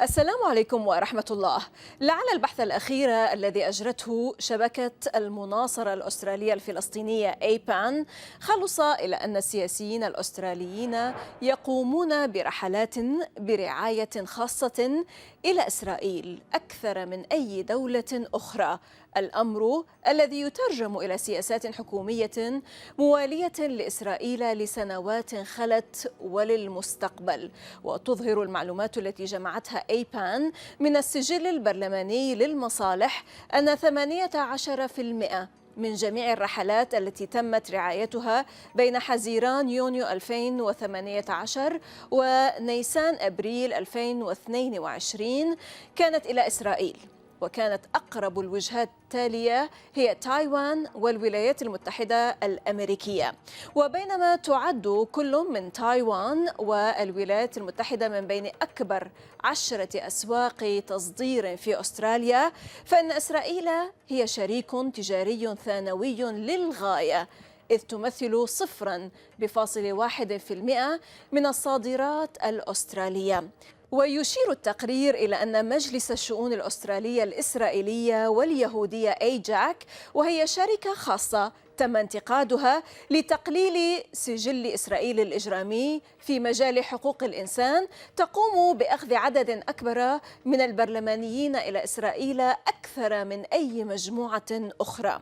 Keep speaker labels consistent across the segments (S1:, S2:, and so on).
S1: السلام عليكم ورحمة الله. لعل البحث الأخير الذي أجرته شبكة المناصرة الأسترالية الفلسطينية APAN خلص إلى أن السياسيين الأستراليين يقومون برحلات برعاية خاصة إلى إسرائيل أكثر من أي دولة أخرى، الأمر الذي يترجم إلى سياسات حكومية موالية لإسرائيل لسنوات خلت وللمستقبل. وتظهر المعلومات التي جمعتها APAN من السجل البرلماني للمصالح أن 18% من جميع الرحلات التي تمت رعايتها بين حزيران يونيو 2018 ونيسان أبريل 2022 كانت إلى إسرائيل، وكانت أقرب الوجهات التالية هي تايوان والولايات المتحدة الأمريكية. وبينما تعد كل من تايوان والولايات المتحدة من بين أكبر 10 أسواق تصدير في أستراليا، فإن إسرائيل هي شريك تجاري ثانوي للغاية، إذ تمثل 0.1% من الصادرات الأسترالية. ويشير التقرير إلى أن مجلس الشؤون الأسترالية الإسرائيلية واليهودية أيجاك، وهي شركة خاصة تم انتقادها لتقليل سجل إسرائيل الإجرامي في مجال حقوق الإنسان، تقوم بأخذ عدد أكبر من البرلمانيين إلى إسرائيل أكثر من أي مجموعة أخرى.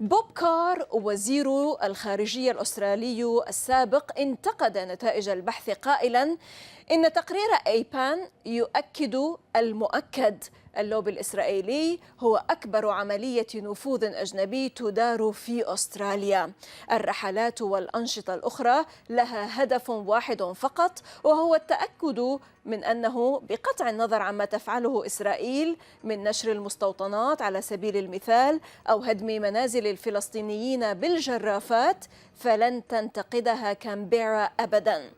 S1: بوب كار وزير الخارجية الأسترالي السابق انتقد نتائج البحث قائلا إن تقرير APAN يؤكد المؤكد: اللوبي الإسرائيلي هو أكبر عملية نفوذ أجنبي تدار في أستراليا. الرحلات والأنشطة الأخرى لها هدف واحد فقط، وهو التأكد من أنه بقطع النظر عما تفعله إسرائيل من نشر المستوطنات على سبيل المثال أو هدم منازل الفلسطينيين بالجرافات، فلن تنتقدها كامبيرا أبدا.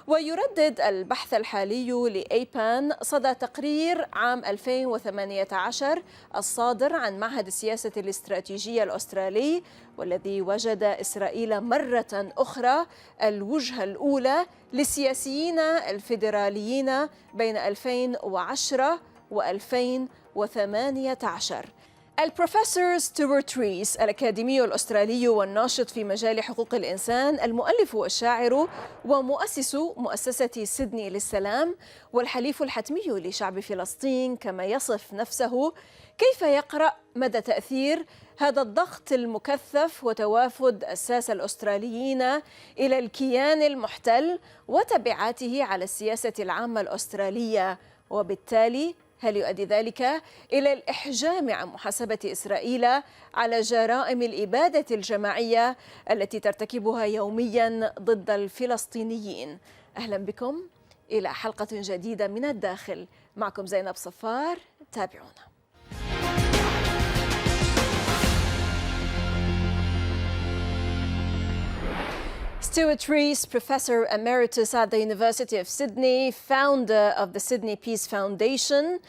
S1: ويردد البحث الحالي لأيبان صدى تقرير عام 2018 الصادر عن معهد السياسة الاستراتيجية الأسترالي، والذي وجد إسرائيل مرة أخرى الوجهة الأولى للسياسيين الفيدراليين بين 2010 و2018. البروفيسور ستيوارت الأكاديمي الأسترالي والناشط في مجال حقوق الإنسان، المؤلف والشاعر ومؤسس مؤسسة سيدني للسلام والحليف الحتمي لشعب فلسطين كما يصف نفسه، كيف يقرأ مدى تأثير هذا الضغط المكثف وتوافد الساسة الأستراليين إلى الكيان المحتل وتبعاته على السياسة العامة الأسترالية، وبالتالي هل يؤدي ذلك إلى الإحجام عن محاسبة إسرائيل على جرائم الإبادة الجماعية التي ترتكبها يوميا ضد الفلسطينيين؟ أهلا بكم إلى حلقة جديدة من الداخل، معكم زينب صفار، تابعونا. Stewart Rees, Professor Emeritus at the University of Sydney, founder of the Sydney Peace Foundation,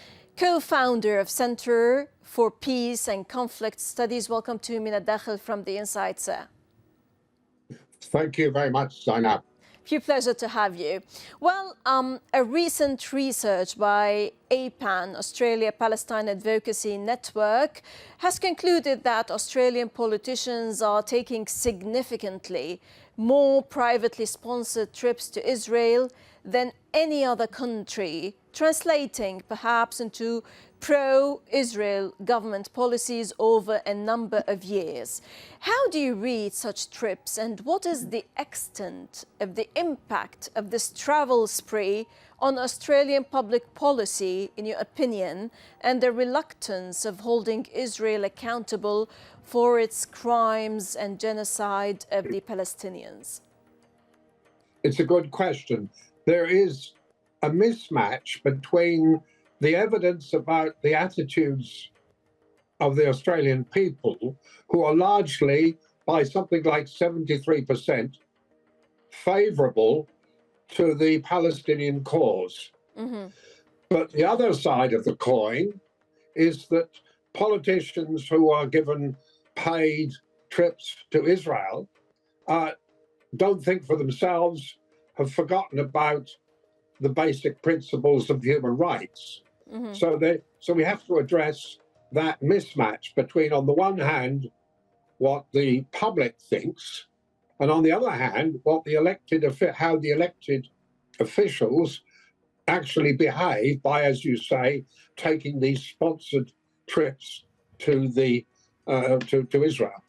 S1: co-founder of Centre for Peace and Conflict Studies. Welcome to Min al-Dakhil from the Inside, sir.
S2: Thank you very much, Zainab.
S1: Pure pleasure to have you. Well, a recent research by APAN, Australia Palestine Advocacy Network, has concluded that Australian politicians are taking significantly more privately sponsored trips to Israel than any other country, translating perhaps into pro-Israel government policies over a number of years. How do you read such trips, and what is the extent of the impact of this travel spree on Australian public policy, in your opinion, and the reluctance of holding Israel accountable for its crimes and genocide of the Palestinians?
S2: It's a good question. There is a mismatch between the evidence about the attitudes of the Australian people, who are largely, by something like 73%, favourable to the Palestinian cause. But the other side of the coin is that politicians who are given paid trips to Israel don't think for themselves, have forgotten about the basic principles of human rights. So we have to address that mismatch between, on the one hand, what the public thinks, and on the other hand, how the elected officials actually behave by, as you say, taking these sponsored trips to Israel.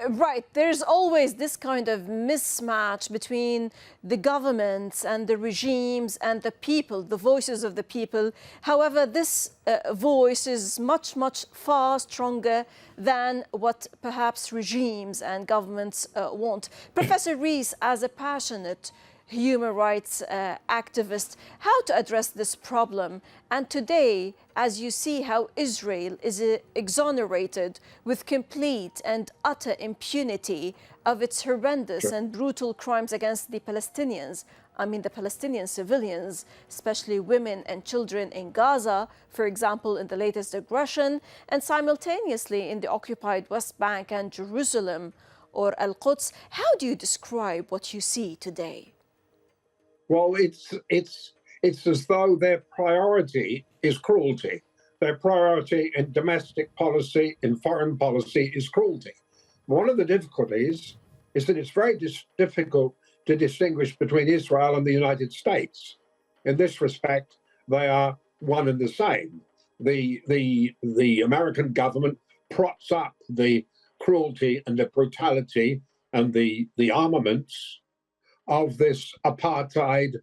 S1: Right. There's always this kind of mismatch between the governments and the regimes and the people, the voices of the people. However, this voice is much, much far stronger than what perhaps regimes and governments want. Professor Rees, as a passionate human rights activist, how to address this problem? And today, as you see how Israel is exonerated with complete and utter impunity of its horrendous and brutal crimes against the Palestinians, I mean the Palestinian civilians, especially women and children in Gaza, for example, in the latest aggression, and simultaneously in the occupied West Bank and Jerusalem or Al-Quds, how do you describe what you see today?
S2: Well, it's as though their priority is cruelty. Their priority in domestic policy, in foreign policy, is cruelty. One of the difficulties is that it's very difficult to distinguish between Israel and the United States. In this respect, they are one and the same. The American government props up the cruelty and the brutality and the armaments of this apartheid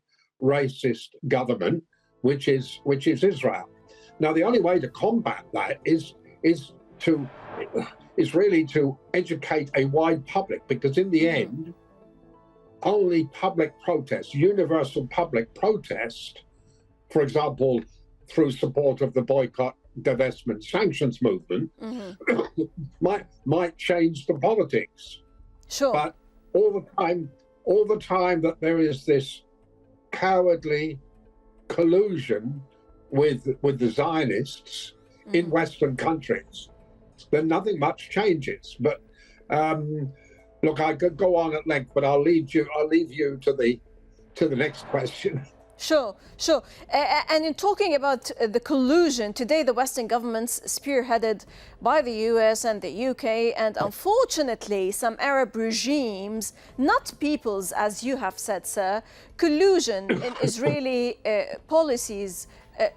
S2: racist government, which is Israel. Now, the only way to combat that is really to educate a wide public, because in the end, only public protest, universal public protest, for example, through support of the boycott, divestment, sanctions movement, might change the politics.
S1: Sure.
S2: But all the time that there is this cowardly collusion with the Zionists in Western countries, then nothing much changes. But look, I could go on at length, but I'll leave you to the next question.
S1: Sure. And in talking about the collusion, today the Western governments spearheaded by the US and the UK, and unfortunately some Arab regimes, not peoples, as you have said, sir, collusion in Israeli policies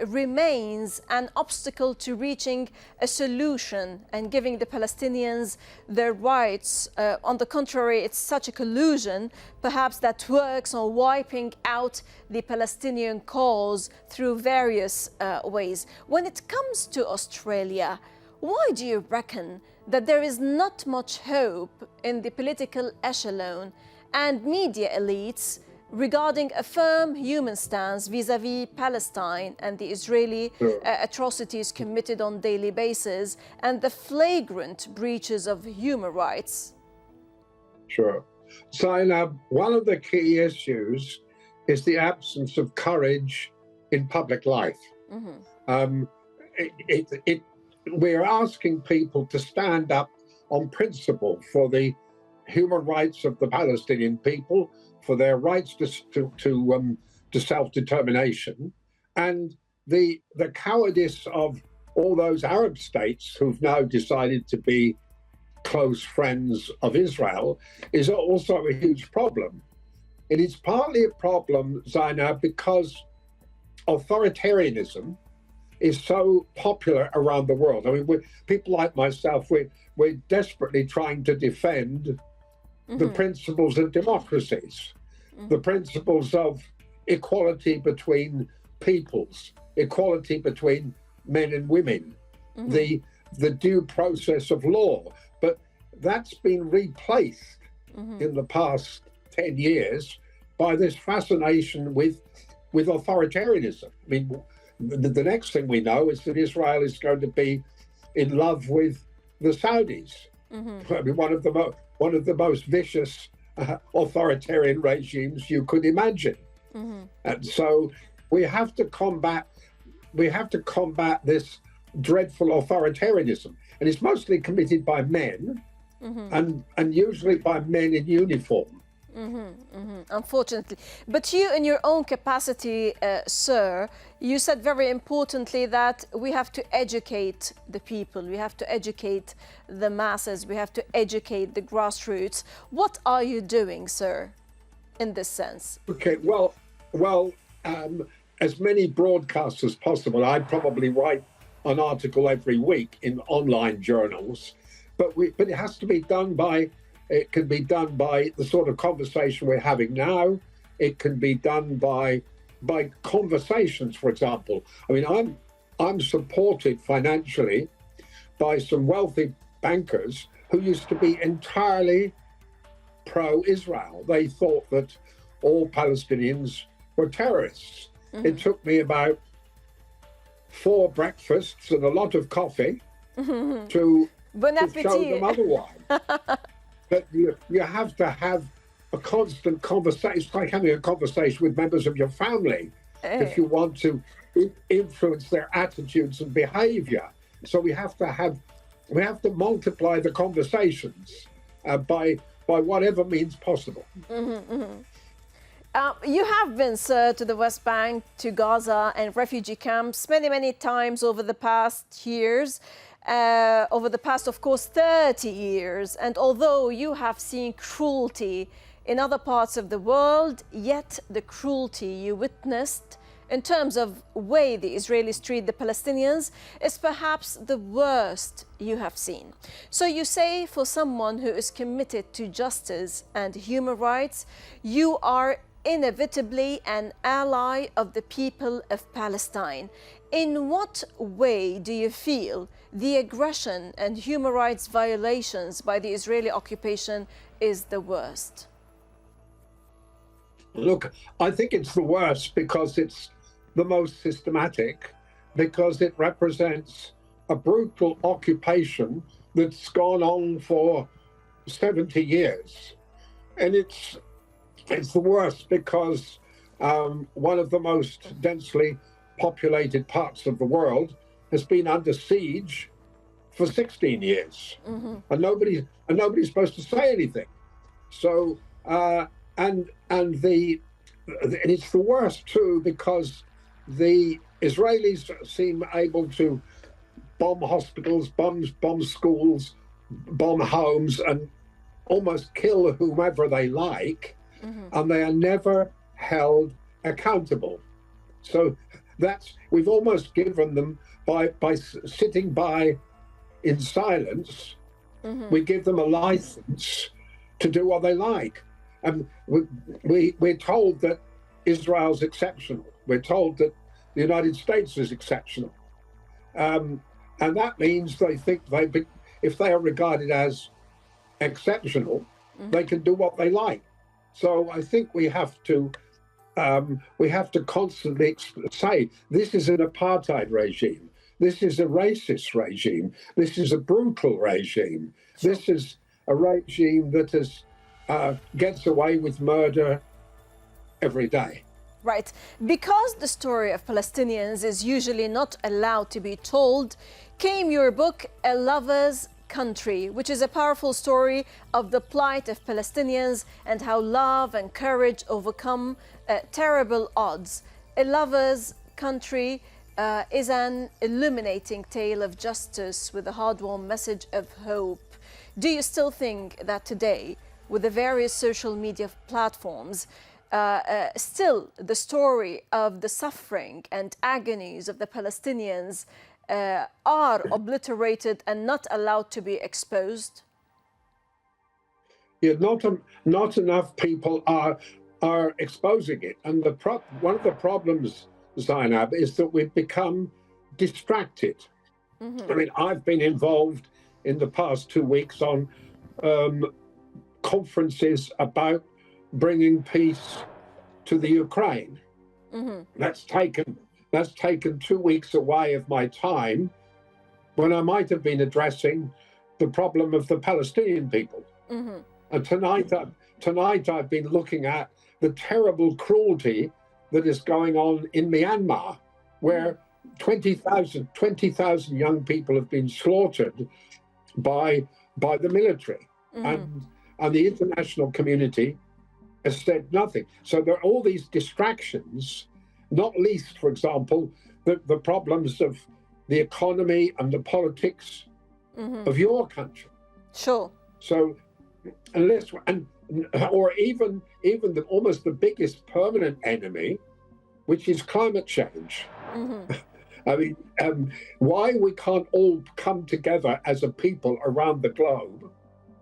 S1: remains an obstacle to reaching a solution and giving the Palestinians their rights. On the contrary, it's such a collusion, perhaps, that works on wiping out the Palestinian cause through various ways. When it comes to Australia, why do you reckon that there is not much hope in the political echelon and media elites regarding a firm human stance vis-à-vis Palestine and the Israeli atrocities committed on a daily basis and the flagrant breaches of human rights? Sure.
S2: Zainab, one of the key issues is the absence of courage in public life. We're asking people to stand up on principle for the human rights of the Palestinian people, for their rights to self-determination, and the cowardice of all those Arab states who've now decided to be close friends of Israel is also a huge problem. It is partly a problem, Zainab, because authoritarianism is so popular around the world. I mean, people like myself, we're desperately trying to defend the principles of democracies, the principles of equality between peoples, equality between men and women, the due process of law. But that's been replaced in the past 10 years by this fascination with authoritarianism. I mean, the next thing we know is that Israel is going to be in love with the Saudis. I mean, one of the most vicious authoritarian regimes you could imagine. And so we have to combat this dreadful authoritarianism, and it's mostly committed by men, and usually by men in uniform.
S1: Unfortunately. But you, in your own capacity, sir, you said very importantly that we have to educate the people, we have to educate the masses, we have to educate the grassroots. What are you doing, sir, in this sense?
S2: Okay, well, as many broadcasts as possible. I probably write an article every week in online journals, but it has to be done by. It can be done by the sort of conversation we're having now. It can be done by conversations, for example. I mean, I'm supported financially by some wealthy bankers who used to be entirely pro-Israel. They thought that all Palestinians were terrorists. It took me about 4 breakfasts and a lot of coffee to show them otherwise. But you have to have a constant conversation. It's like having a conversation with members of your family if you want to influence their attitudes and behavior. So we have to multiply the conversations by whatever means possible.
S1: You have been, sir, to the West Bank, to Gaza and refugee camps many times over the past years. Over the past, of course, 30 years. And although you have seen cruelty in other parts of the world, yet the cruelty you witnessed in terms of way the Israelis treat the Palestinians is perhaps the worst you have seen. So you say, for someone who is committed to justice and human rights, you are inevitably an ally of the people of Palestine. In what way do you feel the aggression and human rights violations by the Israeli occupation is the worst?
S2: Look, I think it's the worst because it's the most systematic, because it represents a brutal occupation that's gone on for 70 years. And it's the worst because one of the most densely populated parts of the world has been under siege for 16 years, and nobody's supposed to say anything. So and it's the worst too because the Israelis seem able to bomb hospitals, bomb schools, bomb homes, and almost kill whomever they like, and they are never held accountable. So we've almost given them by sitting by in silence. We give them a license to do what they like, and we're told that Israel's exceptional. We're told that the United States is exceptional, and that means they think if they are regarded as exceptional, they can do what they like. So I think we have to constantly say this is an apartheid regime, this is a racist regime, this is a brutal regime, this is a regime that gets away with murder every day.
S1: Right. Because the story of Palestinians is usually not allowed to be told, came your book, A Lover's Country, which is a powerful story of the plight of Palestinians and how love and courage overcome terrible odds. A Lover's Country is an illuminating tale of justice with a heartwarming message of hope. Do you still think that today, with the various social media platforms, still the story of the suffering and agonies of the Palestinians are obliterated and not allowed to be exposed?
S2: Yeah, not enough people are exposing it, and one of the problems, Zainab, is that we've become distracted. I mean, I've been involved in the past 2 weeks on conferences about bringing peace to the Ukraine. That's taken 2 weeks away of my time when I might have been addressing the problem of the Palestinian people. And tonight I've been looking at the terrible cruelty that is going on in Myanmar, where 20,000 young people have been slaughtered by the military. And the international community has said nothing. So there are all these distractions, not least, for example, the problems of the economy and the politics of your country.
S1: Sure.
S2: So or even almost the biggest permanent enemy, which is climate change. I mean, why we can't all come together as a people around the globe,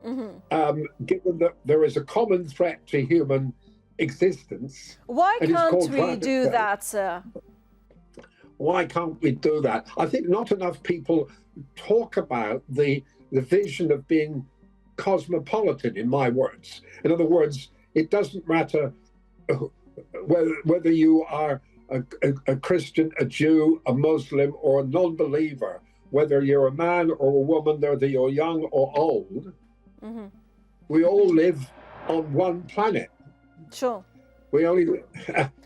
S2: given that there is a common threat to human existence.
S1: Why can't we do that, sir?
S2: Why can't we do that? I think not enough people talk about the vision of being cosmopolitan, in my words. In other words, it doesn't matter whether you are a Christian, a Jew, a Muslim, or a non-believer, whether you're a man or a woman, whether you're young or old, we all live on one planet.
S1: Sure.
S2: We only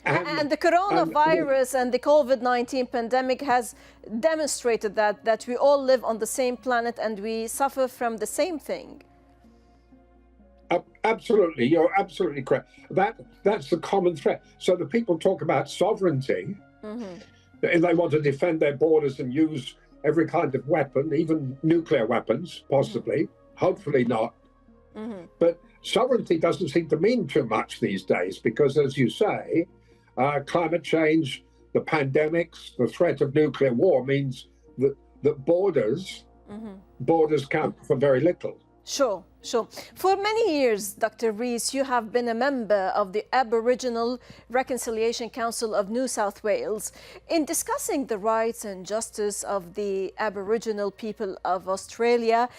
S1: and the coronavirus and the COVID-19 pandemic has demonstrated that we all live on the same planet and we suffer from the same thing.
S2: Absolutely, you're absolutely correct. That's the common threat. So the people talk about sovereignty, and they want to defend their borders and use every kind of weapon, even nuclear weapons, possibly. Hopefully not. But sovereignty doesn't seem to mean too much these days because, as you say, climate change, the pandemics, the threat of nuclear war means that borders count for very little.
S1: Sure, sure. For many years, Dr. Rees, you have been a member of the Aboriginal Reconciliation Council of New South Wales. In discussing the rights and justice of the Aboriginal people of Australia,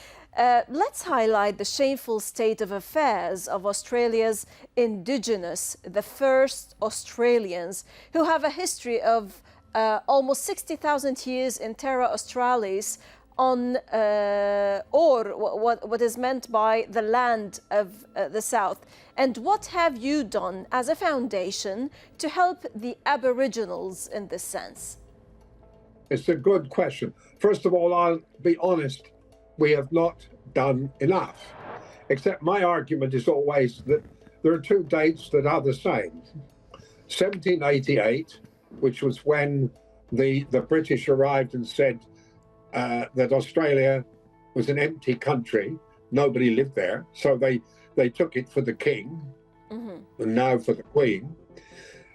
S1: let's highlight the shameful state of affairs of Australia's Indigenous, the first Australians, who have a history of almost 60,000 years in Terra Australis on, or what is meant by the land of the South. And what have you done as a foundation to help the Aboriginals in this sense?
S2: It's a good question. First of all, I'll be honest, we have not done enough. Except my argument is always that there are two dates that are the same. 1788, which was when the British arrived and said that Australia was an empty country, nobody lived there, so they took it for the king and now for the queen.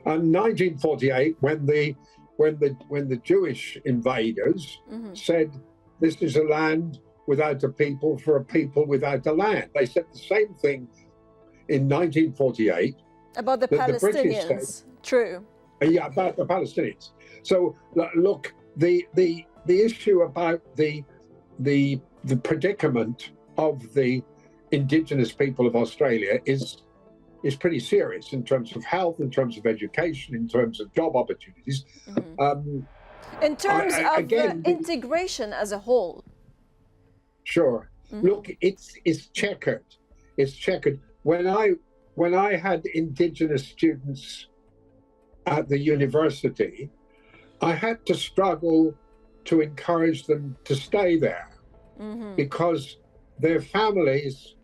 S2: And 1948, when the Jewish invaders said this is a land without a people for a people without a land. They said the same thing in 1948
S1: about the Palestinians. True.
S2: Yeah, about the Palestinians. So look, the issue about the predicament of the Indigenous people of Australia is pretty serious in terms of health, in terms of education, in terms of job opportunities.
S1: In terms of integration as a whole.
S2: Sure. Look, it's checkered. It's checkered. When I had Indigenous students at the university, I had to struggle to encourage them to stay there because their families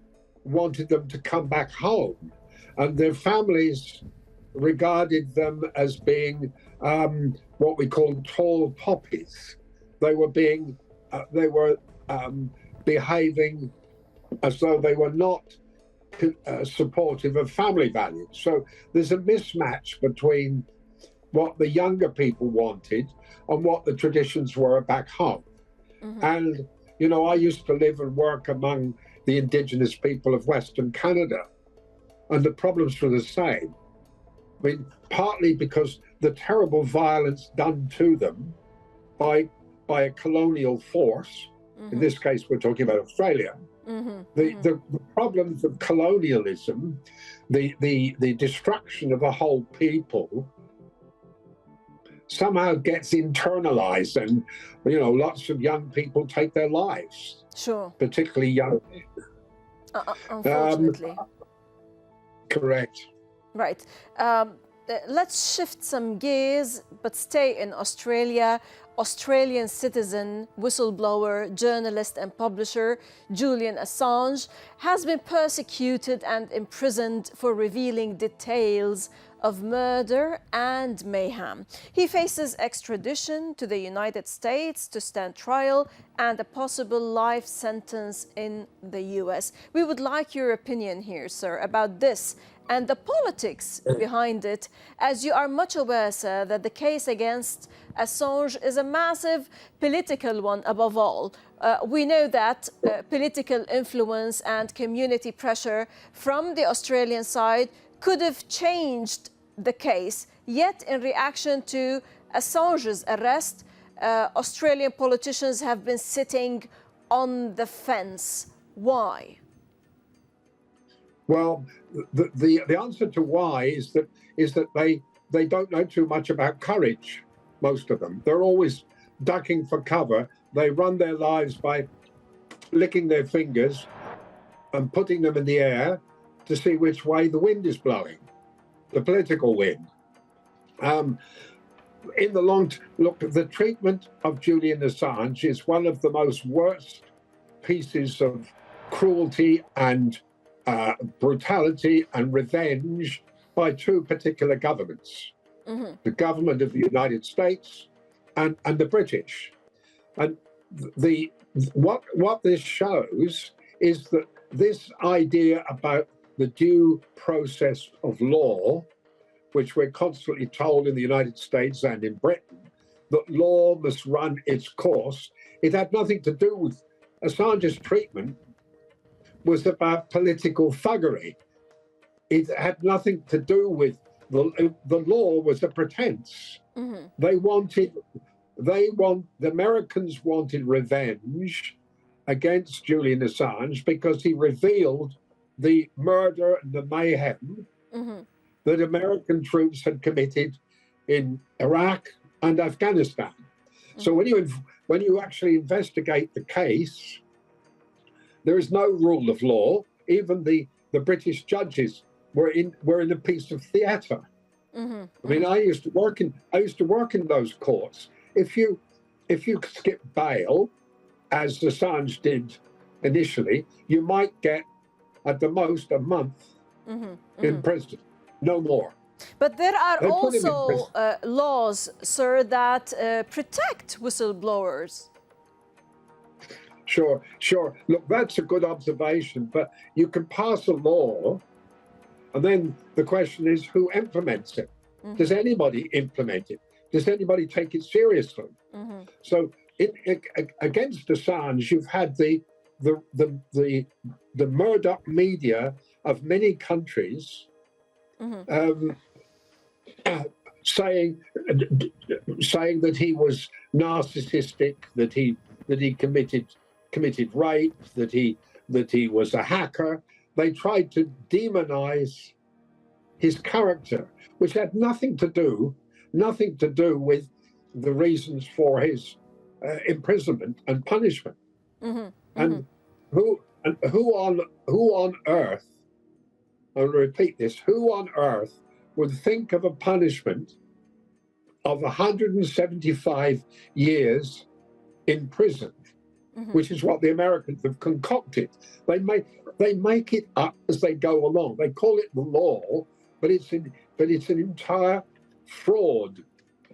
S2: wanted them to come back home, and their families regarded them as being what we call tall poppies. They were behaving as though they were not supportive of family values. So there's a mismatch between what the younger people wanted and what the traditions were back home. And, you know, I used to live and work among the Indigenous people of Western Canada, and the problems were the same. I mean, partly because the terrible violence done to them by a colonial force. In this case, we're talking about Australia. The problems of colonialism, the destruction of a whole people, somehow gets internalized, and you know, lots of young people take their lives.
S1: Sure.
S2: Particularly young.
S1: Unfortunately.
S2: Correct.
S1: Right. Let's shift some gears, but stay in Australia. Australian citizen, whistleblower, journalist and publisher Julian Assange has been persecuted and imprisoned for revealing details of murder and mayhem. He faces extradition to the United States to stand trial and a possible life sentence in the US. We would like your opinion here, sir, about this and the politics behind it, as you are much aware, sir, that the case against Assange is a massive political one above all. We know that political influence and community pressure from the Australian side could have changed the case, yet in reaction to Assange's arrest, Australian politicians have been sitting on the fence. Why?
S2: Well, the answer to why is that they don't know too much about courage, most of them. They're always ducking for cover. They run their lives by licking their fingers and putting them in the air to see which way the wind is blowing, the political wind. In the look, the treatment of Julian Assange is one of the most worst pieces of cruelty and brutality and revenge by two particular governments, the government of the United States and the British. And what this shows is that this idea about the due process of law, which we're constantly told in the United States and in Britain, that law must run its course, it had nothing to do with Assange's treatment. Was about political thuggery. It had nothing to do with the law was a pretense. The Americans wanted revenge against Julian Assange because he revealed the murder and the mayhem that American troops had committed in Iraq and Afghanistan. So when you actually investigate the case, there is no rule of law. Even the British judges were in a piece of theatre. I mean, I used to work in those courts. If you skip bail, as Assange did initially, you might get at the most a month in prison, no more.
S1: But there are also laws, sir, that protect whistleblowers. Sure. Look, that's a good observation, but you can pass a law, and then the question is who implements it? Does anybody implement it? Does anybody take it seriously? So against Assange, you've had the Murdoch media of many countries saying that he was narcissistic, that he committed rape, that he was a hacker. They tried to demonize his character, which had nothing to do with the reasons for his imprisonment and punishment. And who on earth, I'll repeat this, who on earth would think of a punishment of 175 years in prison, which is what the Americans have concocted. They make it up as they go along. They call it the law, but it's an entire fraud,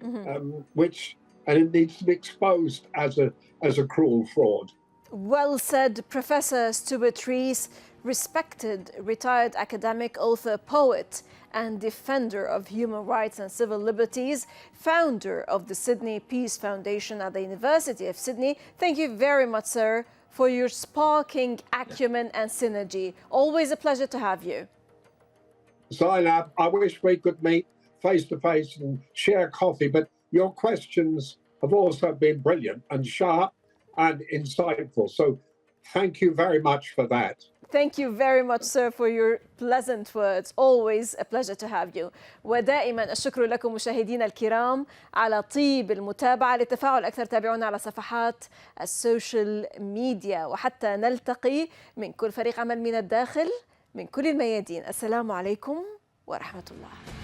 S1: and it needs to be exposed as a cruel fraud. Well said, Professor Stuart Rees, respected retired academic, author, poet, and defender of human rights and civil liberties, founder of the Sydney Peace Foundation at the University of Sydney. Thank you very much, sir, for your sparking acumen and synergy. Always a pleasure to have you.
S2: Zainab, I wish we could meet face to face and share coffee, but your questions have also been brilliant and sharp and insightful. So thank you very much for that.
S1: Thank you very much, sir, for your pleasant words. Always a pleasure to have you. ودائما الشكر لكم مشاهدينا الكرام على طيب المتابعة. للتفاعل أكثر تابعونا على صفحات السوشيال ميديا، وحتى نلتقي من كل فريق عمل من الداخل من كل الميادين. السلام عليكم ورحمة الله.